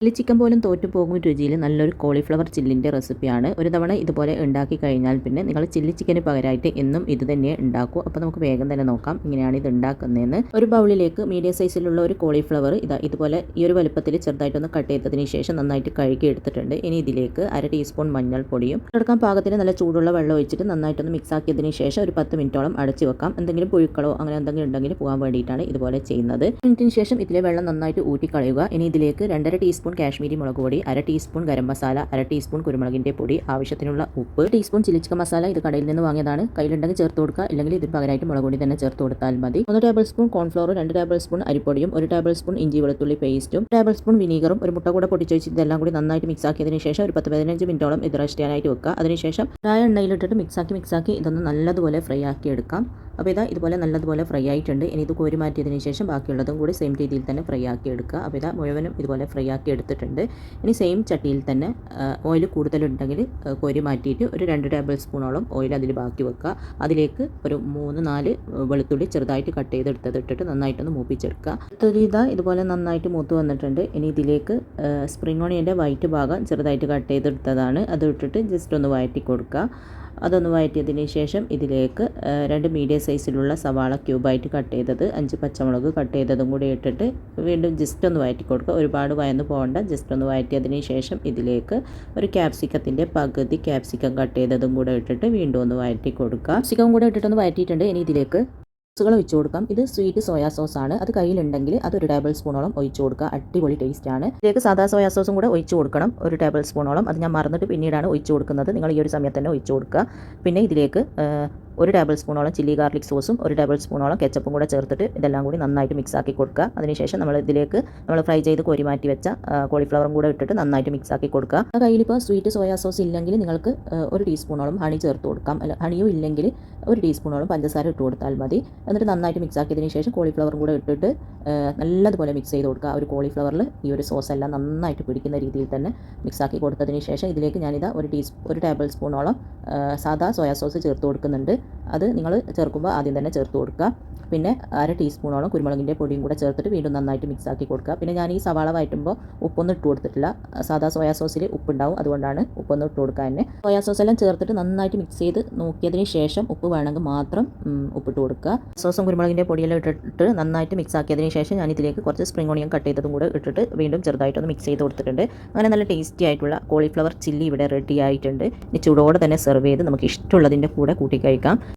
Chilli chicken പോലും തോറ്റു പോകും രുചിയിൽ നല്ലൊരു കോളിഫ്ലവർ ചില്ലിൻ്റെ റെസിപ്പിയാണ്. ഒരു തവണ ഇതുപോലെ ഉണ്ടാക്കി കഴിഞ്ഞാൽ പിന്നെ നിങ്ങൾ ചില്ലി ചിക്കന് പകരമായിട്ട് എന്നും ഇത് തന്നെ ഉണ്ടാക്കും. അപ്പോൾ നമുക്ക് വേഗം തന്നെ നോക്കാം ഇങ്ങനെയാണ് ഇത് ഉണ്ടാക്കുന്നതെന്ന്. ഒരു ബൗളിലേക്ക് മീഡിയം സൈസിലുള്ള ഒരു കോളിഫ്ലവർ ഇതുപോലെ ഈ ഒരു വലുപ്പത്തിൽ ചെറുതായിട്ടൊന്ന് കട്ട് ചെയ്തതിന് ശേഷം നന്നായിട്ട് കഴുകി എടുത്തിട്ടുണ്ട്. ഇനി ഇതിലേക്ക് 1/2 ടീസ്പൂൺ മഞ്ഞൾപ്പൊടിയും എടുക്കാൻ പാകത്തിന് നല്ല ചൂടുള്ള വെള്ളം ഒഴിച്ചിട്ട് നന്നായിട്ടൊന്ന് മിക്സ് ആക്കിയതിന് ശേഷം ഒരു 10 മിനിറ്റോളം അടച്ചു വെക്കാം. എന്തെങ്കിലും പുഴുക്കളോ അങ്ങനെ എന്തെങ്കിലും ഉണ്ടെങ്കിൽ പോകാൻ വേണ്ടിയിട്ടാണ് ഇതുപോലെ ചെയ്യുന്നത്. മിനിറ്റിന് ശേഷം ഇതിലെ വെള്ളം നന്നായിട്ട് ഊറ്റിക്കളയുക. ഇനി ഇതിലേക്ക് 2.5 ടീസ്പൂൺ കാശ്മീരി മുളക് പൊടി, 1/2 ടീസ്പൂൺ ഗരം മസാല, 1/2 ടീസ്പൂൺ കുരുമുളകിൻ്റെ പൊടി, ആവശ്യത്തിനുള്ള ഉപ്പ്, 1 ടീസ്പൂൺ ചില്ലി ചിക്കൻ മസാല. ഇത് കടയിൽ നിന്ന് വാങ്ങിയതാണ്. കയ്യിലുണ്ടെങ്കിൽ ചേർത്ത് കൊടുക്കുക, ഇല്ലെങ്കിൽ ഇതിന് പകരമായിട്ട് മുളക് പൊടി തന്നെ ചേർത്ത് കൊടുത്താൽ മതി. 1 table spoon cornflour, 2 table spoon അരിപ്പൊടിയും, 1 ടേബിൾ സ്പൂൺ ഇഞ്ചി വെളുത്തുള്ളി പേസ്റ്റും, 1 ടേബിൾ സ്പൂൺ വിനീഗറും, ഒരു മുട്ട കൂടെ പൊട്ടിച്ചൊഴിച്ച് ഇതെല്ലാം കൂടി നന്നായിട്ട് മിക്സ് ആക്കിയതിന് ശേഷം ഒരു 10-15 മിനിറ്റോളം ഇത് റെസ്റ്റ് ചെയ്യാനായിട്ട് വെക്കുക. അതിനുശേഷം എണ്ണയിലിട്ടിട്ട് മിക്സാക്കി ഇതൊന്ന് നല്ലതുപോലെ ഫ്രൈ ആക്കി എടുക്കാം. അപ്പോൾ ഇതുപോലെ നല്ലതുപോലെ ഫ്രൈ ആയിട്ടുണ്ട്. ഇനി ഇത് കോരി മാറ്റിയതിന് ശേഷം ബാക്കിയുള്ളതും കൂടി സെയിം രീതിയിൽ തന്നെ ഫ്രൈ ആക്കി എടുക്കുക. അപ്പോൾ മുഴുവനും ഇതുപോലെ ഫ്രൈ ആക്കി എടുത്തിട്ടുണ്ട്. ഇനി സെയിം ചട്ടിയിൽ തന്നെ ഓയിൽ കൂടുതലുണ്ടെങ്കിൽ കോരി മാറ്റിയിട്ട് ഒരു 2 ടേബിൾ സ്പൂണോളം ഓയിൽ അതിൽ ബാക്കി വെക്കുക. അതിലേക്ക് ഒരു 3-4 വെളുത്തുള്ളി ചെറുതായിട്ട് കട്ട് ചെയ്തെടുത്തിട്ട് നന്നായിട്ടൊന്ന് മൂപ്പിച്ചെടുക്കുക. ഇതുപോലെ നന്നായിട്ട് മൂത്ത് വന്നിട്ടുണ്ട്. ഇനി ഇതിലേക്ക് സ്പ്രിംഗ് ഓണിയൻ്റെ വൈറ്റ് ഭാഗം ചെറുതായിട്ട് കട്ട് ചെയ്തെടുത്തതാണ്. അത് ഇട്ടിട്ട് ജസ്റ്റ് ഒന്ന് വഴറ്റി കൊടുക്കുക. അതൊന്ന് വഴറ്റിയതിന് ശേഷം ഇതിലേക്ക് 2 മീഡിയം സൈസിലുള്ള സവാള ക്യൂബായിട്ട് കട്ട് ചെയ്തത്, 5 പച്ചമുളക് കട്ട് ചെയ്തതും കൂടി ഇട്ടിട്ട് വീണ്ടും ജസ്റ്റ് ഒന്ന് വഴറ്റി കൊടുക്കുക. ഒരുപാട് വഴന്ന് പോകണ്ട, ജസ്റ്റ് ഒന്ന് വഴറ്റിയതിന് ശേഷം ഇതിലേക്ക് ഒരു ക്യാപ്സിക്കത്തിൻ്റെ പകുതി ക്യാപ്സിക്കം കട്ട് ചെയ്തതും കൂടെ ഇട്ടിട്ട് വീണ്ടും ഒന്ന് വഴറ്റി കൊടുക്കുക. ക്യാപ്സിക്കം കൂടെ ഇട്ടിട്ടൊന്ന് വഴറ്റിയിട്ടുണ്ട്. ഇനി ഇതിലേക്ക് സോസുകൾ ഒഴിച്ചു കൊടുക്കാം. ഇത് സ്വീറ്റ് സോയാ സോസ് ആണ്. അത് കയ്യിലുണ്ടെങ്കിൽ അത് 1 ടേബിൾ സ്പൂണോളം ഒഴിച്ചു കൊടുക്കുക. അടിപൊളി ടേസ്റ്റ് ആണ്. ഇതിലേക്ക് സാധാ സോയാ സോസും കൂടെ ഒഴിച്ചു കൊടുക്കണം, 1 ടേബിൾ സ്പൂണോളം. അത് ഞാൻ മറന്നിട്ട് പിന്നീടാണ് ഒഴിച്ചു കൊടുക്കുന്നത്. നിങ്ങൾ ഈ ഒരു സമയത്ത് തന്നെ ഒഴിച്ചു കൊടുക്കുക. പിന്നെ ഇതിലേക്ക് 1 ടേബിൾ സ്പൂണോളം ചില്ലി ഗാർലിക് സോസും 1 ടേബിൾ സ്പൂണോളം കെച്ചപ്പും കൂടെ ചേർത്തിട്ട് ഇതെല്ലാം കൂടി നന്നായിട്ട് മിക്സ് ആക്കി കൊടുക്കുക. അതിനുശേഷം നമ്മൾ ഇതിലേക്ക് ഫ്രൈ ചെയ്ത് കോരി മാറ്റി വെച്ച കോളിഫ്ലവറും കൂടെ ഇട്ടിട്ട് നന്നായിട്ട് മിക്സ് ആക്കി കൊടുക്കുക. ആ കയ്യിലിപ്പോൾ സ്വീറ്റ് സോയാ സോസ് ഇല്ലെങ്കിൽ നിങ്ങൾക്ക് 1 ടീസ്പൂണോളം ഹണി ചേർത്ത് കൊടുക്കാം. അല്ല, ഹണിയും ഇല്ലെങ്കിൽ 1 ടീസ്പൂണോളം പഞ്ചസാര ഇട്ട് കൊടുത്താൽ മതി. എന്നിട്ട് നന്നായിട്ട് മിക്സ് ആക്കിയതിന് ശേഷം കോളിഫ്ലവറും കൂടെ ഇട്ടിട്ട് നല്ലതുപോലെ മിക്സ് ചെയ്ത് കൊടുക്കുക. ഒരു കോളിഫ്ലവറിൽ ഈ ഒരു സോസ് എല്ലാം നന്നായിട്ട് പിടിക്കുന്ന രീതിയിൽ തന്നെ മിക്സ് ആക്കി കൊടുത്തതിന് ശേഷം ഇതിലേക്ക് ഞാനിതാ 1 ടേബിൾ സ്പൂണോളം സാധാ സോയാ സോസ് ചേർത്ത് കൊടുക്കുന്നുണ്ട്. അത് നിങ്ങൾ ചേർക്കുമ്പോൾ ആദ്യം തന്നെ ചേർത്ത് കൊടുക്കുക. പിന്നെ 1/2 ടീസ്പൂണോളം കുരുമുളകിൻ്റെ പൊടിയും കൂടെ ചേർത്തിട്ട് വീണ്ടും നന്നായിട്ട് മിക്സ് ആക്കി കൊടുക്കുക. പിന്നെ ഞാൻ ഈ സവാള വഴറ്റുമ്പോൾ ഉപ്പൊന്നും ഇട്ട് കൊടുത്തിട്ടില്ല. സാധാ സോയാ സോസിൽ ഉപ്പുണ്ടാവും, അതുകൊണ്ടാണ് ഉപ്പൊന്നും ഇട്ട് കൊടുക്കുക. തന്നെ സോയാ സോസ് എല്ലാം ചേർത്തിട്ട് നന്നായിട്ട് മിക്സ് ചെയ്ത് നോക്കിയതിന് ശേഷം ഉപ്പ് വേണമെങ്കിൽ മാത്രം ഉപ്പിട്ട് കൊടുക്കുക. സോസും കുരുമുളകിൻ്റെ പൊടിയെല്ലാം ഇട്ടിട്ട് നന്നായിട്ട് മിക്സ് ആക്കിയതിന് ശേഷം ഞാൻ ഇതിലേക്ക് കുറച്ച് സ്പ്രിംഗ് ഓണിയൻ കട്ട് ചെയ്തതും കൂടെ ഇട്ടിട്ട് വീണ്ടും ചെറുതായിട്ടൊന്ന് മിക്സ് ചെയ്ത് കൊടുത്തിട്ടുണ്ട്. അങ്ങനെ നല്ല ടേസ്റ്റി ആയിട്ടുള്ള കോളിഫ്ലവർ ചില്ലി ഇവിടെ റെഡി ആയിട്ടുണ്ട്. ഇനി ചൂടോടെ തന്നെ സെർവ് ചെയ്ത് നമുക്ക് ഇഷ്ടമുള്ളതിൻ്റെ കൂടെ കൂട്ടി കഴിക്കാം.